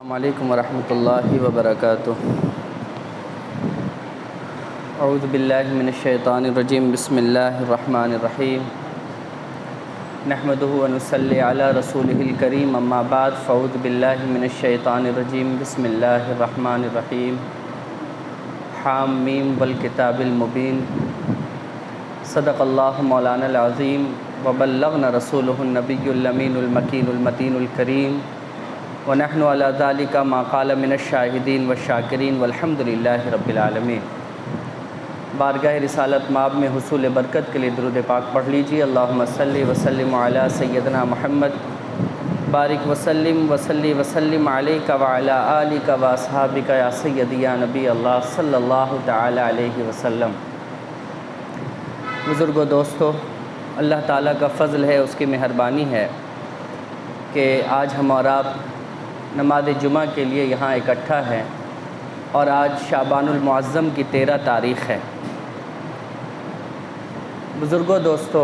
السلام علیکم ورحمۃ اللہ وبرکاتہ۔ اعوذ باللہ من الشیطان الرجیم، بسم اللہ الرحمن الرحیم، نحمدہ ونصلی علی رسولہ الکریم، اما بعد فاعوذ باللہ من الشیطان الرجیم، بسم اللہ الرحمن الرحیم، حامیم والکتاب المبین، صدق اللہ مولانا العظیم وبلغنا رسولہ النبی الامین المکین المتین الکریم، ونحن علی ذالک ما قال من الشاہدین والشاکرین والحمد للہ رب العالمین۔ بارگاہ رسالت مآب میں حصول برکت کے لیے درود پاک پڑھ لیجیے۔ اللہم صلی وسلم علی سیدنا محمد، بارک وسلم وسلم علیک وعلی آلک واصحابک یا سیدی یا نبی اللہ صلی اللہ تعالی علیہ وسلم۔ بزرگوں، دوستو، اللہ تعالیٰ کا فضل ہے، اس کی مہربانی ہے کہ آج ہم اور آپ نماز جمعہ کے لیے یہاں اکٹھا ہیں، اور آج شعبان المعظم کی 13 تاریخ ہے۔ بزرگوں، دوستو،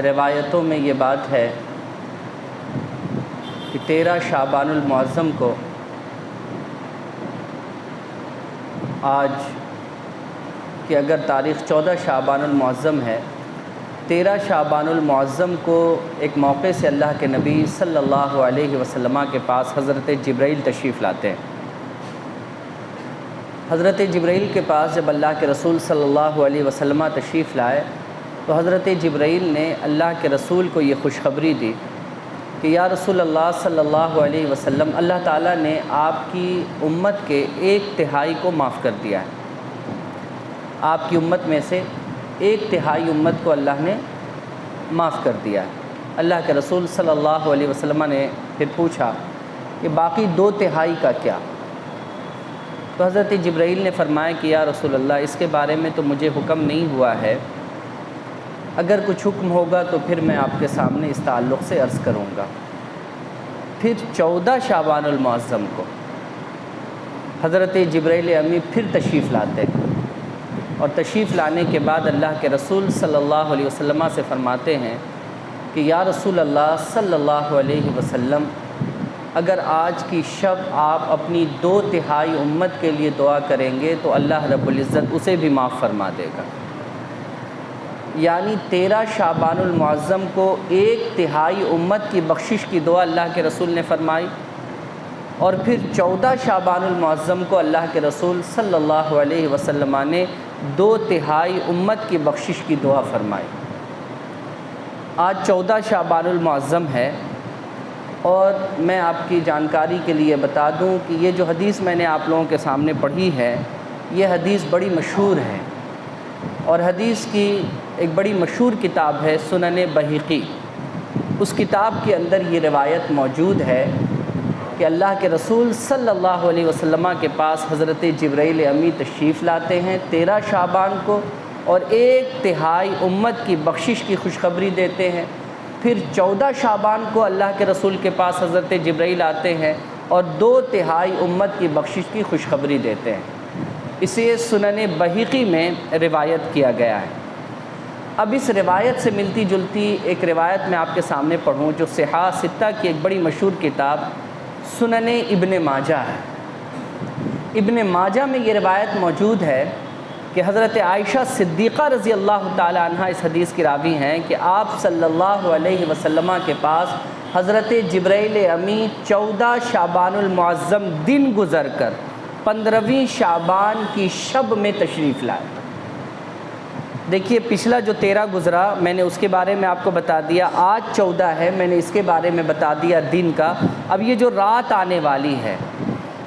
روایتوں میں یہ بات ہے کہ 13 شعبان المعظم کو آج کہ اگر تاریخ 14 شعبان المعظم ہے، 13 شعبان المعظم کو ایک موقع سے اللہ کے نبی صلی اللہ علیہ وسلم کے پاس حضرت جبرائیل تشریف لاتے ہیں۔ حضرت جبرائیل کے پاس جب اللہ کے رسول صلی اللہ علیہ وسلم تشریف لائے تو حضرت جبرائیل نے اللہ کے رسول کو یہ خوشخبری دی کہ یا رسول اللہ صلی اللہ علیہ وسلم، اللہ تعالیٰ نے آپ کی امت کے 1/3 کو معاف کر دیا ہے۔ آپ کی امت میں سے 1/3 امت کو اللہ نے معاف کر دیا ہے۔ اللہ کے رسول صلی اللہ علیہ وسلم نے پھر پوچھا کہ باقی 2/3 کا کیا؟ تو حضرت جبرائیل نے فرمایا کہ یا رسول اللہ، اس کے بارے میں تو مجھے حکم نہیں ہوا ہے، اگر کچھ حکم ہوگا تو پھر میں آپ کے سامنے اس تعلق سے عرض کروں گا۔ پھر 14 شعبان المعظم کو حضرت جبرائیل امی پھر تشریف لاتے ہیں، اور تشریف لانے کے بعد اللہ کے رسول صلی اللہ علیہ وسلم سے فرماتے ہیں کہ یا رسول اللہ صلی اللہ علیہ وسلم، اگر آج کی شب آپ اپنی 2/3 امت کے لیے دعا کریں گے تو اللہ رب العزت اسے بھی معاف فرما دے گا۔ یعنی 13 شعبان المعظم کو 1/3 امت کی بخشش کی دعا اللہ کے رسول نے فرمائی، اور پھر 14 شعبان المعظم کو اللہ کے رسول صلی اللہ علیہ وسلم نے 2/3 امت کی بخشش کی دعا فرمائی۔ آج 14 شعبان المعظم ہے، اور میں آپ کی جانکاری کے لیے بتا دوں کہ یہ جو حدیث میں نے آپ لوگوں کے سامنے پڑھی ہے، یہ حدیث بڑی مشہور ہے، اور حدیث کی ایک بڑی مشہور کتاب ہے سنن بہیقی۔ اس کتاب کے اندر یہ روایت موجود ہے کہ اللہ کے رسول صلی اللہ علیہ وسلم کے پاس حضرت جبرائیل امی تشریف لاتے ہیں 13 شعبان کو، اور 1/3 امت کی بخشش کی خوشخبری دیتے ہیں۔ پھر 14 شعبان کو اللہ کے رسول کے پاس حضرت جبرائیل آتے ہیں اور 2/3 امت کی بخشش کی خوشخبری دیتے ہیں۔ اسے سنن بہیقی میں روایت کیا گیا ہے۔ اب اس روایت سے ملتی جلتی ایک روایت میں آپ کے سامنے پڑھوں جو صحاح ستہ کی ایک بڑی مشہور کتاب سنن ابن ماجہ ہے۔ ابن ماجہ میں یہ روایت موجود ہے کہ حضرت عائشہ صدیقہ رضی اللہ تعالی عنہ اس حدیث کی راوی ہیں کہ آپ صلی اللہ علیہ وسلم کے پاس حضرت جبرائیل امی 14 شعبان المعظم دن گزر کر 15ویں شعبان کی شب میں تشریف لائے۔ دیکھیے، پچھلا جو 13 گزرا میں نے اس کے بارے میں آپ کو بتا دیا، آج 14 ہے، میں نے اس کے بارے میں بتا دیا دن کا۔ اب یہ جو رات آنے والی ہے،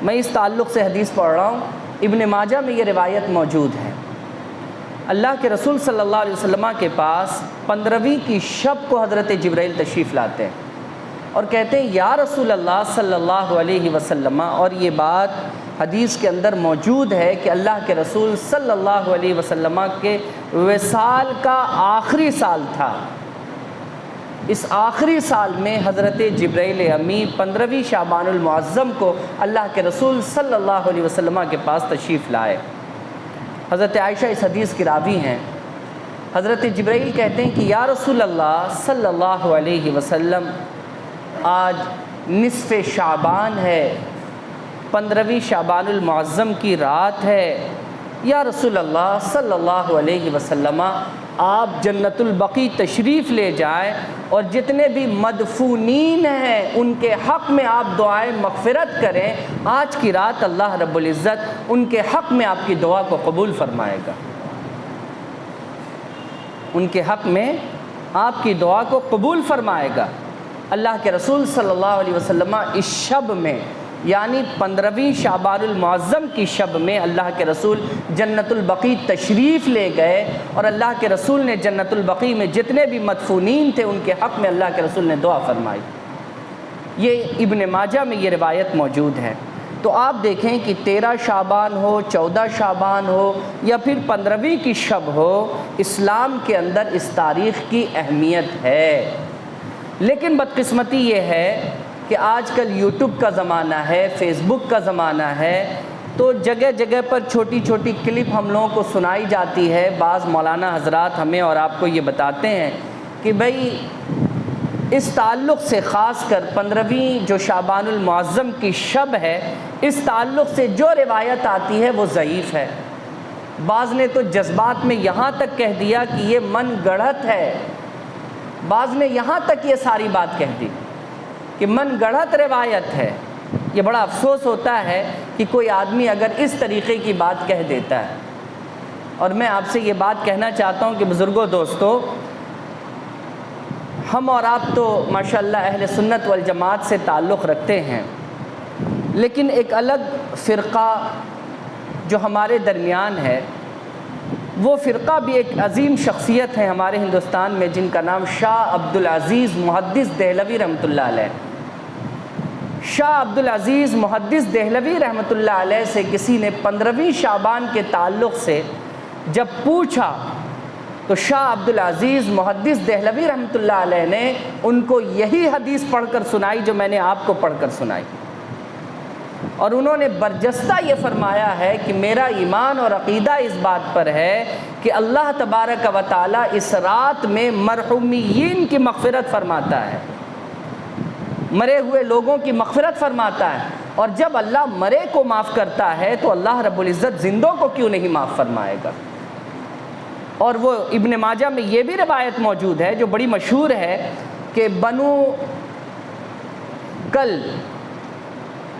میں اس تعلق سے حدیث پڑھ رہا ہوں۔ ابن ماجہ میں یہ روایت موجود ہے، اللہ کے رسول صلی اللہ علیہ وسلم کے پاس 15ویں کی شب کو حضرت جبرائیل تشریف لاتے ہیں اور کہتے ہیں یا رسول اللہ صلی اللہ علیہ وسلم، اور یہ بات حدیث کے اندر موجود ہے کہ اللہ کے رسول صلی اللہ علیہ وسلم کے وصال کا آخری سال تھا۔ اس آخری سال میں حضرت جبرائیل امی 15ویں شعبان المعظم کو اللہ کے رسول صلی اللہ علیہ وسلم کے پاس تشریف لائے۔ حضرت عائشہ اس حدیث کی راوی ہیں۔ حضرت جبرائیل کہتے ہیں کہ یا رسول اللہ صلی اللہ علیہ وسلم، آج نصف شعبان ہے، 15ویں شعبان المعظم کی رات ہے۔ یا رسول اللہ صلی اللہ علیہ وسلم، آپ جنت البقیع تشریف لے جائیں اور جتنے بھی مدفونین ہیں ان کے حق میں آپ دعائیں مغفرت کریں۔ آج کی رات اللہ رب العزت ان کے حق میں آپ کی دعا کو قبول فرمائے گا، ان کے حق میں آپ کی دعا کو قبول فرمائے گا۔ اللہ کے رسول صلی اللہ علیہ وسلم اس شب میں، یعنی 15ویں شعبان المعظم کی شب میں اللہ کے رسول جنت البقیع تشریف لے گئے، اور اللہ کے رسول نے جنت البقیع میں جتنے بھی مدفونین تھے ان کے حق میں اللہ کے رسول نے دعا فرمائی۔ یہ ابن ماجہ میں یہ روایت موجود ہے۔ تو آپ دیکھیں کہ 13 شعبان ہو، 14 شعبان ہو یا پھر 15ویں کی شب ہو، اسلام کے اندر اس تاریخ کی اہمیت ہے۔ لیکن بدقسمتی یہ ہے کہ آج کل یوٹیوب کا زمانہ ہے، فیس بک کا زمانہ ہے، تو جگہ جگہ پر چھوٹی چھوٹی کلپ ہم لوگوں کو سنائی جاتی ہے۔ بعض مولانا حضرات ہمیں اور آپ کو یہ بتاتے ہیں کہ بھئی اس تعلق سے، خاص کر 15ویں جو شعبان المعظم کی شب ہے، اس تعلق سے جو روایت آتی ہے وہ ضعیف ہے۔ بعض نے تو جذبات میں یہاں تک کہہ دیا کہ یہ من گڑھت ہے، بعض نے یہاں تک یہ ساری بات کہہ دی کہ من گڑھت روایت ہے۔ یہ بڑا افسوس ہوتا ہے کہ کوئی آدمی اگر اس طریقے کی بات کہہ دیتا ہے۔ اور میں آپ سے یہ بات کہنا چاہتا ہوں کہ بزرگوں، دوستو، ہم اور آپ تو ماشاءاللہ اہل سنت والجماعت سے تعلق رکھتے ہیں، لیکن ایک الگ فرقہ جو ہمارے درمیان ہے، وہ فرقہ بھی ایک عظیم شخصیت ہے ہمارے ہندوستان میں، جن کا نام شاہ عبدالعزیز محدث دہلوی رحمۃ اللہ علیہ۔ شاہ عبدالعزیز محدث دہلوی رحمۃ اللہ علیہ سے کسی نے 15ویں شعبان کے تعلق سے جب پوچھا تو شاہ عبدالعزیز محدث دہلوی رحمۃ اللہ علیہ نے ان کو یہی حدیث پڑھ کر سنائی جو میں نے آپ کو پڑھ کر سنائی، اور انہوں نے برجستہ یہ فرمایا ہے کہ میرا ایمان اور عقیدہ اس بات پر ہے کہ اللہ تبارک و تعالیٰ اس رات میں مرحومین کی مغفرت فرماتا ہے، مرے ہوئے لوگوں کی مغفرت فرماتا ہے، اور جب اللہ مرے کو معاف کرتا ہے تو اللہ رب العزت زندوں کو کیوں نہیں معاف فرمائے گا۔ اور وہ ابن ماجہ میں یہ بھی روایت موجود ہے جو بڑی مشہور ہے کہ بنو کلب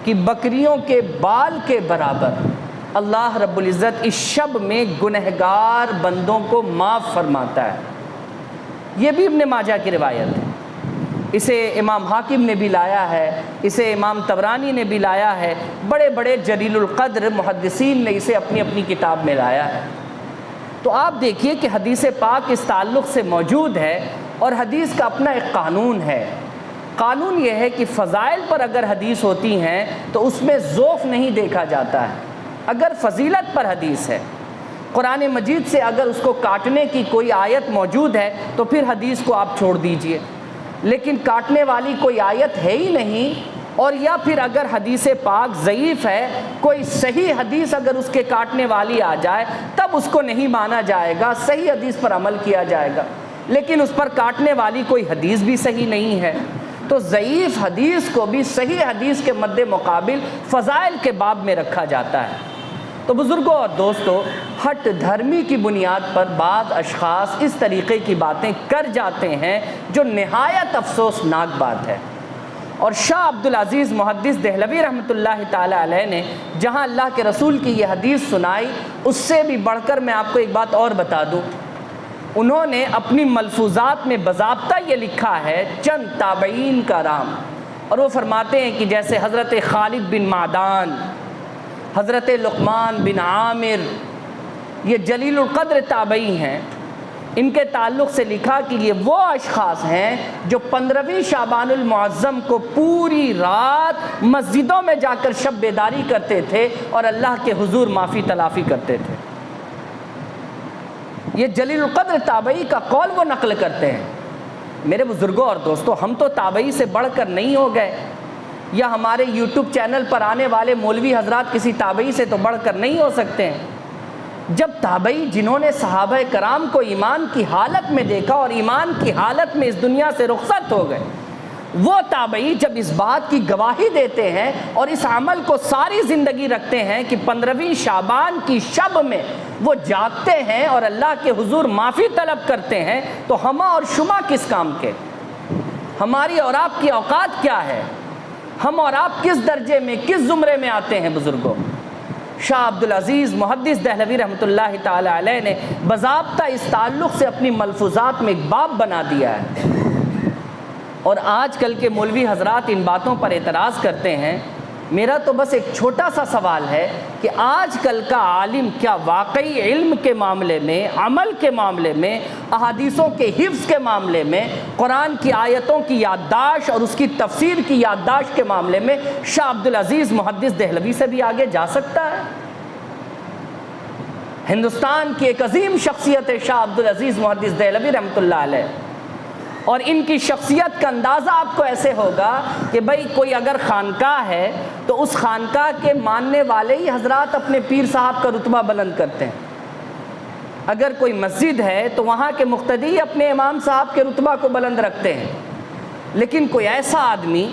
کی بکریوں کے بال کے برابر اللہ رب العزت اس شب میں گنہگار بندوں کو معاف فرماتا ہے۔ یہ بھی ابن ماجہ کی روایت ہے، اسے امام حاکم نے بھی لایا ہے، اسے امام طبرانی نے بھی لایا ہے، بڑے بڑے جلیل القدر محدثین نے اسے اپنی اپنی کتاب میں لایا ہے۔ تو آپ دیکھیے کہ حدیث پاک اس تعلق سے موجود ہے، اور حدیث کا اپنا ایک قانون ہے۔ قانون یہ ہے کہ فضائل پر اگر حدیث ہوتی ہیں تو اس میں ذوف نہیں دیکھا جاتا ہے۔ اگر فضیلت پر حدیث ہے، قرآن مجید سے اگر اس کو کاٹنے کی کوئی آیت موجود ہے تو پھر حدیث کو آپ چھوڑ دیجئے، لیکن کاٹنے والی کوئی آیت ہے ہی نہیں، اور یا پھر اگر حدیث پاک ضعیف ہے، کوئی صحیح حدیث اگر اس کے کاٹنے والی آ جائے تب اس کو نہیں مانا جائے گا، صحیح حدیث پر عمل کیا جائے گا، لیکن اس پر کاٹنے والی کوئی حدیث بھی صحیح نہیں ہے، تو ضعیف حدیث کو بھی صحیح حدیث کے مد مقابل فضائل کے باب میں رکھا جاتا ہے۔ تو بزرگوں اور دوستو، ہٹ دھرمی کی بنیاد پر بعض اشخاص اس طریقے کی باتیں کر جاتے ہیں جو نہایت افسوسناک بات ہے۔ اور شاہ عبدالعزیز محدث دہلوی رحمۃ اللہ تعالی علیہ نے جہاں اللہ کے رسول کی یہ حدیث سنائی، اس سے بھی بڑھ کر میں آپ کو ایک بات اور بتا دوں، انہوں نے اپنی ملفوظات میں باضابطہ یہ لکھا ہے چند تابعین کا نام، اور وہ فرماتے ہیں کہ جیسے حضرت خالد بن معدان، حضرت لقمان بن عامر، یہ جلیل القدر تابعی ہیں، ان کے تعلق سے لکھا کہ یہ وہ اشخاص ہیں جو 15ویں شعبان المعظم کو پوری رات مسجدوں میں جا کر شب بیداری کرتے تھے اور اللہ کے حضور معافی تلافی کرتے تھے۔ یہ جلیل القدر تابعی کا قول وہ نقل کرتے ہیں۔ میرے بزرگوں اور دوستوں، ہم تو تابعی سے بڑھ کر نہیں ہو گئے، یا ہمارے یوٹیوب چینل پر آنے والے مولوی حضرات کسی تابعی سے تو بڑھ کر نہیں ہو سکتے ہیں۔ جب تابعی جنہوں نے صحابہ کرام کو ایمان کی حالت میں دیکھا اور ایمان کی حالت میں اس دنیا سے رخصت ہو گئے، وہ تابعی جب اس بات کی گواہی دیتے ہیں اور اس عمل کو ساری زندگی رکھتے ہیں کہ 15ویں شعبان کی شب میں وہ جاگتے ہیں اور اللہ کے حضور معافی طلب کرتے ہیں، تو ہما اور شما کس کام کے؟ ہماری اور آپ کی اوقات کیا ہے؟ ہم اور آپ کس درجے میں، کس زمرے میں آتے ہیں بزرگوں؟ شاہ عبدالعزیز محدث دہلوی رحمۃ اللہ تعالی علیہ نے باضابطہ اس تعلق سے اپنی ملفوظات میں ایک باب بنا دیا ہے، اور آج کل کے مولوی حضرات ان باتوں پر اعتراض کرتے ہیں۔ میرا تو بس ایک چھوٹا سا سوال ہے کہ آج کل کا عالم کیا واقعی علم کے معاملے میں، عمل کے معاملے میں، احادیثوں کے حفظ کے معاملے میں، قرآن کی آیتوں کی یادداشت اور اس کی تفسیر کی یادداشت کے معاملے میں شاہ عبدالعزیز محدث دہلوی سے بھی آگے جا سکتا ہے؟ ہندوستان کی ایک عظیم شخصیت ہے شاہ عبدالعزیز محدث دہلوی رحمۃ اللہ علیہ، اور ان کی شخصیت کا اندازہ آپ کو ایسے ہوگا کہ بھئی کوئی اگر خانقاہ ہے تو اس خانقاہ کے ماننے والے ہی حضرات اپنے پیر صاحب کا رتبہ بلند کرتے ہیں، اگر کوئی مسجد ہے تو وہاں کے مقتدی اپنے امام صاحب کے رتبہ کو بلند رکھتے ہیں، لیکن کوئی ایسا آدمی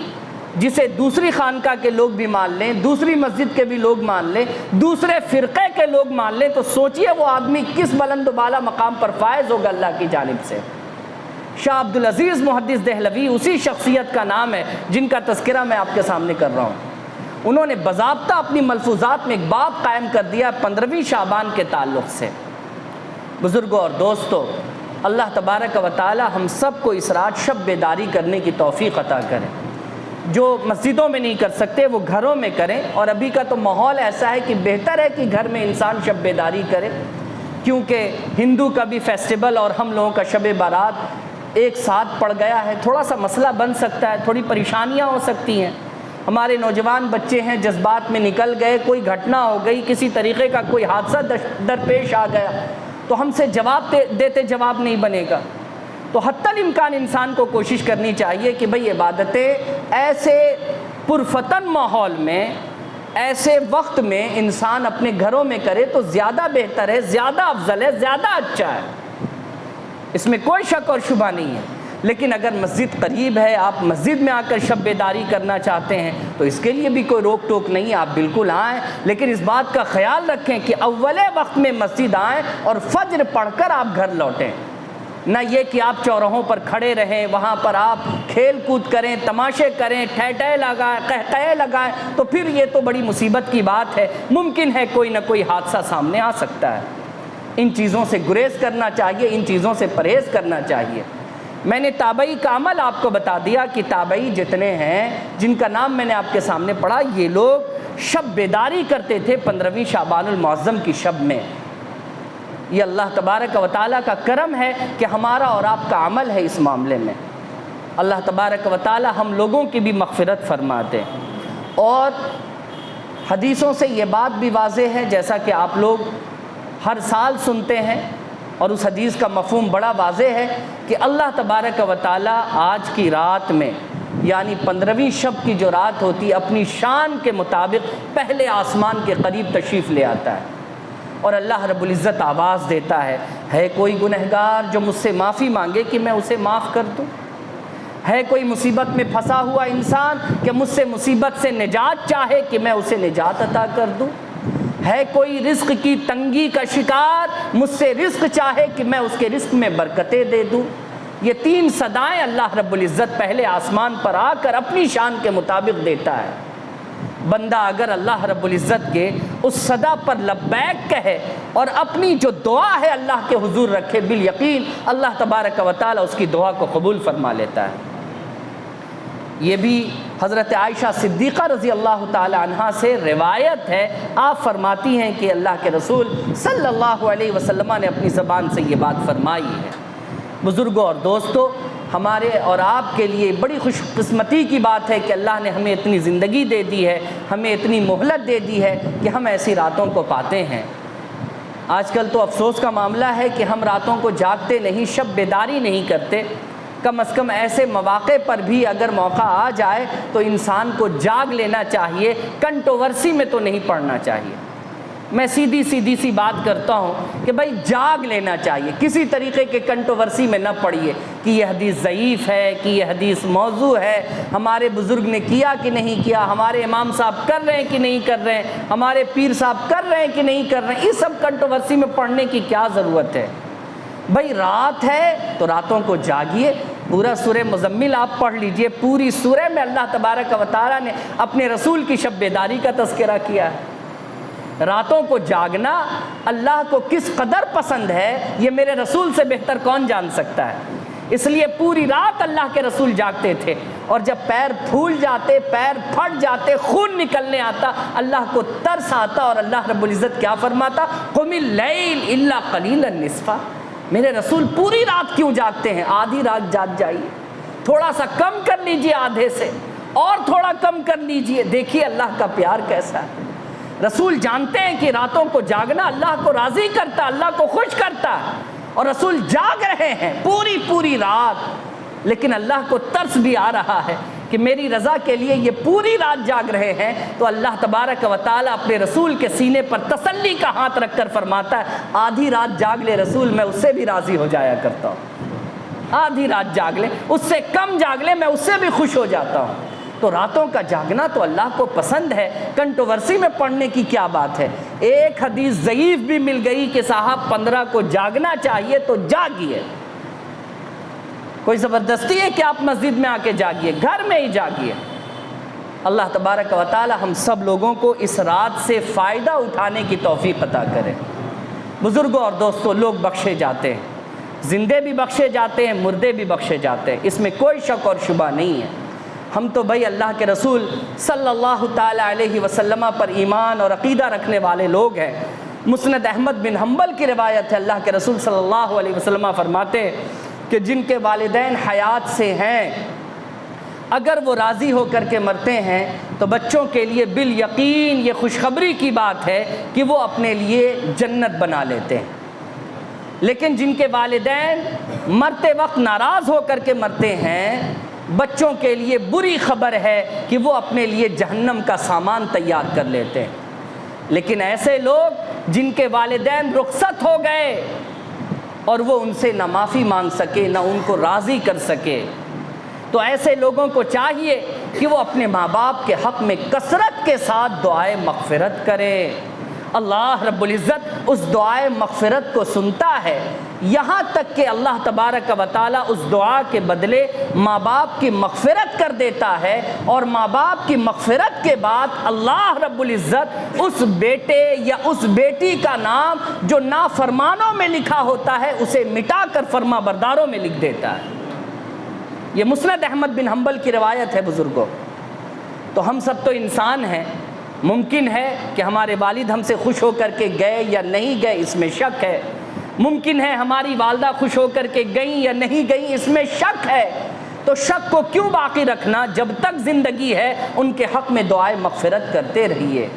جسے دوسری خانقاہ کے لوگ بھی مان لیں، دوسری مسجد کے بھی لوگ مان لیں، دوسرے فرقے کے لوگ مان لیں، تو سوچئے وہ آدمی کس بلند و بالا مقام پر فائز ہوگا اللہ کی جانب سے۔ شاہ عبدالعزیز محدث دہلوی اسی شخصیت کا نام ہے جن کا تذکرہ میں آپ کے سامنے کر رہا ہوں۔ انہوں نے باضابطہ اپنی ملفوظات میں ایک باب قائم کر دیا 15ویں شعبان کے تعلق سے۔ بزرگوں اور دوستو، اللہ تبارک و تعالی ہم سب کو اس رات شب بیداری کرنے کی توفیق عطا کرے۔ جو مسجدوں میں نہیں کر سکتے وہ گھروں میں کریں، اور ابھی کا تو ماحول ایسا ہے کہ بہتر ہے کہ گھر میں انسان شب بیداری کرے، کیونکہ ہندو کا بھی فیسٹیول اور ہم لوگوں کا شب بارات ایک ساتھ پڑ گیا ہے، تھوڑا سا مسئلہ بن سکتا ہے، تھوڑی پریشانیاں ہو سکتی ہیں۔ ہمارے نوجوان بچے ہیں، جذبات میں نکل گئے، کوئی گھٹنا ہو گئی، کسی طریقے کا کوئی حادثہ درپیش آ گیا تو ہم سے جواب دیتے جواب نہیں بنے گا۔ تو حتی الامکان انسان کو کوشش کرنی چاہیے کہ بھئی عبادتیں ایسے پرفتن ماحول میں، ایسے وقت میں انسان اپنے گھروں میں کرے تو زیادہ بہتر ہے، زیادہ افضل ہے، زیادہ اچھا ہے، اس میں کوئی شک اور شبہ نہیں ہے۔ لیکن اگر مسجد قریب ہے، آپ مسجد میں آ کر شب بیداری کرنا چاہتے ہیں تو اس کے لیے بھی کوئی روک ٹوک نہیں ہے، آپ بالکل آئیں، لیکن اس بات کا خیال رکھیں کہ اول وقت میں مسجد آئیں اور فجر پڑھ کر آپ گھر لوٹیں، نہ یہ کہ آپ چوراہوں پر کھڑے رہیں، وہاں پر آپ کھیل کود کریں، تماشے کریں، ٹھہٹھے لگائیں، قہقہے لگائیں، تو پھر یہ تو بڑی مصیبت کی بات ہے، ممکن ہے کوئی نہ کوئی حادثہ سامنے آ سکتا ہے۔ ان چیزوں سے گریز کرنا چاہیے، ان چیزوں سے پرہیز کرنا چاہیے۔ میں نے تابعی کا عمل آپ کو بتا دیا کہ تابعی جتنے ہیں جن کا نام میں نے آپ کے سامنے پڑھا، یہ لوگ شب بیداری کرتے تھے 15ویں شعبان المعظم کی شب میں۔ یہ اللہ تبارک و تعالیٰ کا کرم ہے کہ ہمارا اور آپ کا عمل ہے اس معاملے میں۔ اللہ تبارک و تعالیٰ ہم لوگوں کی بھی مغفرت فرما دے۔ اور حدیثوں سے یہ بات بھی واضح ہے، جیسا کہ آپ لوگ ہر سال سنتے ہیں، اور اس حدیث کا مفہوم بڑا واضح ہے کہ اللہ تبارک و تعالیٰ آج کی رات میں، یعنی 15ویں شب کی جو رات ہوتی ہے، اپنی شان کے مطابق پہلے آسمان کے قریب تشریف لے آتا ہے، اور اللہ رب العزت آواز دیتا ہے کوئی گنہگار جو مجھ سے معافی مانگے کہ میں اسے معاف کر دوں؟ ہے کوئی مصیبت میں پھنسا ہوا انسان کہ مجھ سے مصیبت سے نجات چاہے کہ میں اسے نجات عطا کر دوں؟ ہے کوئی رزق کی تنگی کا شکار مجھ سے رزق چاہے کہ میں اس کے رزق میں برکتیں دے دوں؟ یہ 3 صدائیں اللہ رب العزت پہلے آسمان پر آ کر اپنی شان کے مطابق دیتا ہے۔ بندہ اگر اللہ رب العزت کے اس صدا پر لبیک کہے اور اپنی جو دعا ہے اللہ کے حضور رکھے، بالیقین اللہ تبارک و تعالی اس کی دعا کو قبول فرما لیتا ہے۔ یہ بھی حضرت عائشہ صدیقہ رضی اللہ تعالی عنہا سے روایت ہے، آپ فرماتی ہیں کہ اللہ کے رسول صلی اللہ علیہ وسلم نے اپنی زبان سے یہ بات فرمائی ہے۔ بزرگوں اور دوستو، ہمارے اور آپ کے لیے بڑی خوش قسمتی کی بات ہے کہ اللہ نے ہمیں اتنی زندگی دے دی ہے، ہمیں اتنی مہلت دے دی ہے کہ ہم ایسی راتوں کو پاتے ہیں۔ آج کل تو افسوس کا معاملہ ہے کہ ہم راتوں کو جاگتے نہیں، شب بیداری نہیں کرتے۔ کم از کم ایسے مواقع پر بھی اگر موقع آ جائے تو انسان کو جاگ لینا چاہیے، کنٹروورسی میں تو نہیں پڑنا چاہیے۔ میں سیدھی سی بات کرتا ہوں کہ بھائی جاگ لینا چاہیے، کسی طریقے کے کنٹروورسی میں نہ پڑیے کہ یہ حدیث ضعیف ہے، کہ یہ حدیث موضوع ہے، ہمارے بزرگ نے کیا کہ نہیں کیا، ہمارے امام صاحب کر رہے ہیں کہ نہیں کر رہے ہیں، ہمارے پیر صاحب کر رہے ہیں کہ نہیں کر رہے ہیں، اس سب کنٹروورسی میں پڑھنے کی کیا ضرورت ہے؟ بھائی رات ہے تو راتوں کو جاگیے، پورا سورہ مزمل آپ پڑھ لیجئے، پوری سورہ میں اللہ تبارک و تعالیٰ نے اپنے رسول کی شب بیداری کا تذکرہ کیا ہے۔ راتوں کو جاگنا اللہ کو کس قدر پسند ہے یہ میرے رسول سے بہتر کون جان سکتا ہے؟ اس لیے پوری رات اللہ کے رسول جاگتے تھے، اور جب پیر پھول جاتے، پیر پھٹ جاتے، خون نکلنے آتا، اللہ کو ترس آتا، اور اللہ رب العزت کیا فرماتا؟ قم اللیل الا قلیلا نصفا۔ میرے رسول پوری رات کیوں جاگتے ہیں؟ آدھی رات جاگ جائیے، تھوڑا سا کم کر لیجئے، آدھے سے اور تھوڑا کم کر لیجئے، دیکھیے اللہ کا پیار کیسا ہے۔ رسول جانتے ہیں کہ راتوں کو جاگنا اللہ کو راضی کرتا، اللہ کو خوش کرتا ہے، اور رسول جاگ رہے ہیں پوری رات، لیکن اللہ کو ترس بھی آ رہا ہے کہ میری رضا کے لیے یہ پوری رات جاگ رہے ہیں، تو اللہ تبارک و تعالیٰ اپنے رسول کے سینے پر تسلی کا ہاتھ رکھ کر فرماتا ہے آدھی رات جاگ لے رسول، میں اس سے بھی راضی ہو جایا کرتا ہوں، آدھی رات جاگ لے، اس سے کم جاگ لے، میں اس سے بھی خوش ہو جاتا ہوں۔ تو راتوں کا جاگنا تو اللہ کو پسند ہے، کنٹروورسی میں پڑھنے کی کیا بات ہے؟ ایک حدیث ضعیف بھی مل گئی کہ صاحب 15 کو جاگنا چاہیے تو جاگیے، کوئی زبردستی ہے کہ آپ مسجد میں آ کے جاگیے، گھر میں ہی جاگیے۔ اللہ تبارک و تعالی ہم سب لوگوں کو اس رات سے فائدہ اٹھانے کی توفیق عطا کرے۔ بزرگوں اور دوستوں، لوگ بخشے جاتے ہیں، زندے بھی بخشے جاتے ہیں، مردے بھی بخشے جاتے ہیں، اس میں کوئی شک اور شبہ نہیں ہے۔ ہم تو بھائی اللہ کے رسول صلی اللہ تعالی علیہ وسلم پر ایمان اور عقیدہ رکھنے والے لوگ ہیں۔ مسند احمد بن حنبل کی روایت ہے، اللہ کے رسول صلی اللہ علیہ وسلم فرماتے ہیں کہ جن کے والدین حیات سے ہیں، اگر وہ راضی ہو کر کے مرتے ہیں تو بچوں کے لیے بالیقین یہ خوشخبری کی بات ہے کہ وہ اپنے لیے جنت بنا لیتے ہیں، لیکن جن کے والدین مرتے وقت ناراض ہو کر کے مرتے ہیں، بچوں کے لیے بری خبر ہے کہ وہ اپنے لیے جہنم کا سامان تیار کر لیتے ہیں۔ لیکن ایسے لوگ جن کے والدین رخصت ہو گئے اور وہ ان سے نہ معافی مانگ سکے، نہ ان کو راضی کر سکے، تو ایسے لوگوں کو چاہیے کہ وہ اپنے ماں باپ کے حق میں کثرت کے ساتھ دعائے مغفرت کرے۔ اللہ رب العزت اس دعائے مغفرت کو سنتا ہے، یہاں تک کہ اللہ تبارک و تعالیٰ اس دعا کے بدلے ماں باپ کی مغفرت کر دیتا ہے، اور ماں باپ کی مغفرت کے بعد اللہ رب العزت اس بیٹے یا اس بیٹی کا نام جو نافرمانوں میں لکھا ہوتا ہے اسے مٹا کر فرما برداروں میں لکھ دیتا ہے۔ یہ مسند احمد بن حنبل کی روایت ہے بزرگوں۔ تو ہم سب تو انسان ہیں، ممکن ہے کہ ہمارے والد ہم سے خوش ہو کر کے گئے یا نہیں گئے، اس میں شک ہے، ممکن ہے ہماری والدہ خوش ہو کر کے گئیں یا نہیں گئیں، اس میں شک ہے۔ تو شک کو کیوں باقی رکھنا؟ جب تک زندگی ہے ان کے حق میں دعائے مغفرت کرتے رہیے،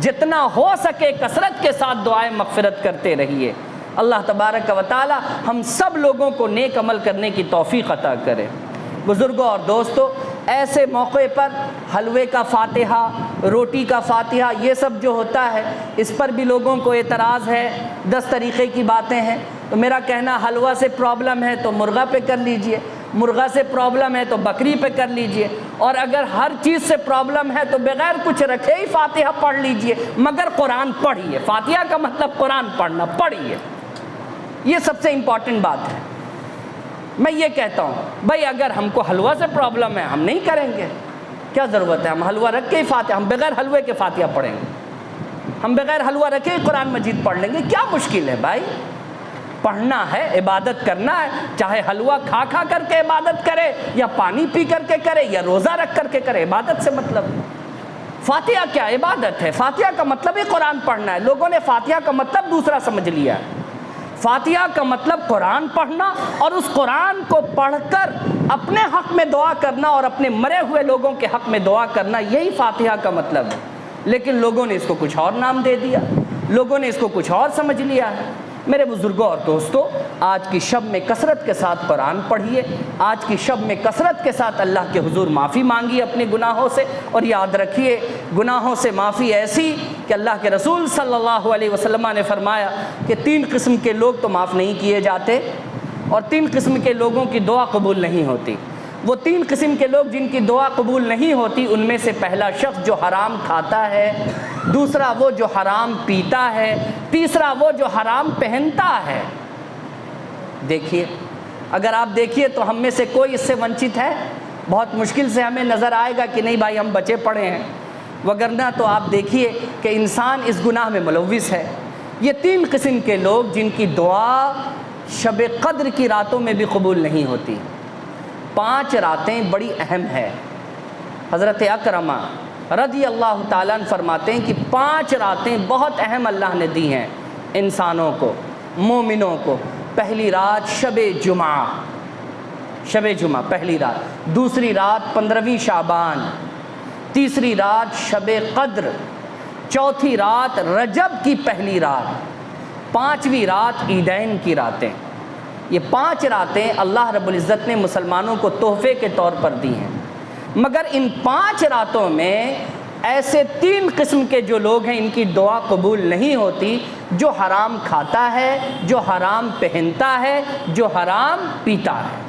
جتنا ہو سکے کثرت کے ساتھ دعائے مغفرت کرتے رہیے۔ اللہ تبارک و تعالی ہم سب لوگوں کو نیک عمل کرنے کی توفیق عطا کرے۔ بزرگوں اور دوستو، ایسے موقع پر حلوے کا فاتحہ، روٹی کا فاتحہ، یہ سب جو ہوتا ہے اس پر بھی لوگوں کو اعتراض ہے، 10 طریقے کی باتیں ہیں۔ تو میرا کہنا، حلوہ سے پرابلم ہے تو مرغہ پہ کر لیجئے، مرغہ سے پرابلم ہے تو بکری پہ کر لیجئے، اور اگر ہر چیز سے پرابلم ہے تو بغیر کچھ رکھے ہی فاتحہ پڑھ لیجئے، مگر قرآن پڑھیے۔ فاتحہ کا مطلب قرآن پڑھنا، پڑھیے، یہ سب سے امپورٹنٹ بات ہے۔ میں یہ کہتا ہوں بھائی اگر ہم کو حلوہ سے پرابلم ہے ہم نہیں کریں گے، کیا ضرورت ہے؟ ہم حلوہ رکھ کے ہی فاتحہ، ہم بغیر حلوے کے فاتحہ پڑھیں گے، ہم بغیر حلوہ رکھے ہی قرآن مجید پڑھ لیں گے، کیا مشکل ہے بھائی؟ پڑھنا ہے، عبادت کرنا ہے، چاہے حلوہ کھا کھا کر کے عبادت کرے یا پانی پی کر کے کرے یا روزہ رکھ کر کے کرے، عبادت سے مطلب ہے۔ فاتحہ کیا عبادت ہے؟ فاتحہ کا مطلب ہی قرآن پڑھنا ہے۔ لوگوں نے فاتحہ کا مطلب دوسرا سمجھ لیا ہے۔ فاتحہ کا مطلب قرآن پڑھنا، اور اس قرآن کو پڑھ کر اپنے حق میں دعا کرنا اور اپنے مرے ہوئے لوگوں کے حق میں دعا کرنا، یہی فاتحہ کا مطلب ہے۔ لیکن لوگوں نے اس کو کچھ اور نام دے دیا، لوگوں نے اس کو کچھ اور سمجھ لیا ہے۔ میرے بزرگوں اور دوستوں، آج کی شب میں کثرت کے ساتھ قرآن پڑھیے، آج کی شب میں کثرت کے ساتھ اللہ کے حضور معافی مانگیے اپنے گناہوں سے، اور یاد رکھیے گناہوں سے معافی ایسی کہ اللہ کے رسول صلی اللہ علیہ وسلم نے فرمایا کہ 3 قسم کے لوگ تو معاف نہیں کیے جاتے، اور 3 قسم کے لوگوں کی دعا قبول نہیں ہوتی۔ وہ 3 قسم کے لوگ جن کی دعا قبول نہیں ہوتی، ان میں سے پہلا شخص جو حرام کھاتا ہے، دوسرا وہ جو حرام پیتا ہے، تیسرا وہ جو حرام پہنتا ہے۔ دیکھیے، اگر آپ دیکھیے تو ہم میں سے کوئی اس سے ونچت ہے؟ بہت مشکل سے ہمیں نظر آئے گا کہ نہیں بھائی ہم بچے پڑے ہیں، وگرنہ تو آپ دیکھیے کہ انسان اس گناہ میں ملوث ہے۔ یہ 3 قسم کے لوگ جن کی دعا شب قدر کی راتوں میں بھی قبول نہیں ہوتی۔ 5 راتیں بڑی اہم ہے۔ حضرت اکرمہ رضی اللہ تعالیٰ عنہ فرماتے ہیں کہ 5 راتیں بہت اہم اللہ نے دی ہیں انسانوں کو، مومنوں کو۔ پہلی رات شب جمعہ، پہلی رات، دوسری رات 15ویں شعبان، تیسری رات شب قدر، چوتھی رات رجب کی پہلی رات، 5ویں رات عیدین کی راتیں۔ یہ 5 راتیں اللہ رب العزت نے مسلمانوں کو تحفے کے طور پر دی ہیں، مگر ان 5 راتوں میں ایسے 3 قسم کے جو لوگ ہیں ان کی دعا قبول نہیں ہوتی، جو حرام کھاتا ہے، جو حرام پہنتا ہے، جو حرام پیتا ہے۔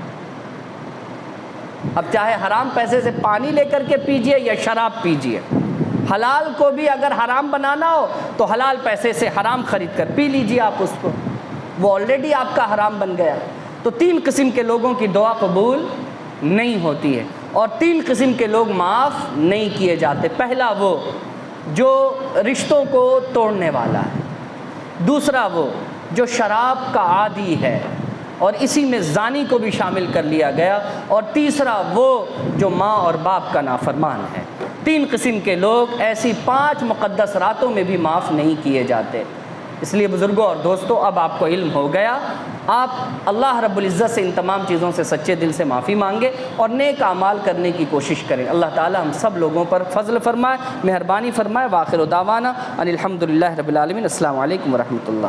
اب چاہے حرام پیسے سے پانی لے کر کے پیجئے یا شراب پیجئے، حلال کو بھی اگر حرام بنانا ہو تو حلال پیسے سے حرام خرید کر پی لیجئے آپ اس کو، وہ آلریڈی آپ کا حرام بن گیا۔ تو 3 قسم کے لوگوں کی دعا قبول نہیں ہوتی ہے، اور 3 قسم کے لوگ معاف نہیں کیے جاتے۔ پہلا وہ جو رشتوں کو توڑنے والا ہے، دوسرا وہ جو شراب کا عادی ہے، اور اسی میں زانی کو بھی شامل کر لیا گیا، اور تیسرا وہ جو ماں اور باپ کا نافرمان ہے۔ 3 قسم کے لوگ ایسی 5 مقدس راتوں میں بھی معاف نہیں کیے جاتے۔ اس لیے بزرگوں اور دوستوں، اب آپ کو علم ہو گیا، آپ اللہ رب العزت سے ان تمام چیزوں سے سچے دل سے معافی مانگے اور نیک اعمال کرنے کی کوشش کریں۔ اللہ تعالی ہم سب لوگوں پر فضل فرمائے، مہربانی فرمائے۔ وآخر دعوانا ان الحمد للہ رب العالمین۔ السلام علیکم ورحمۃ اللہ۔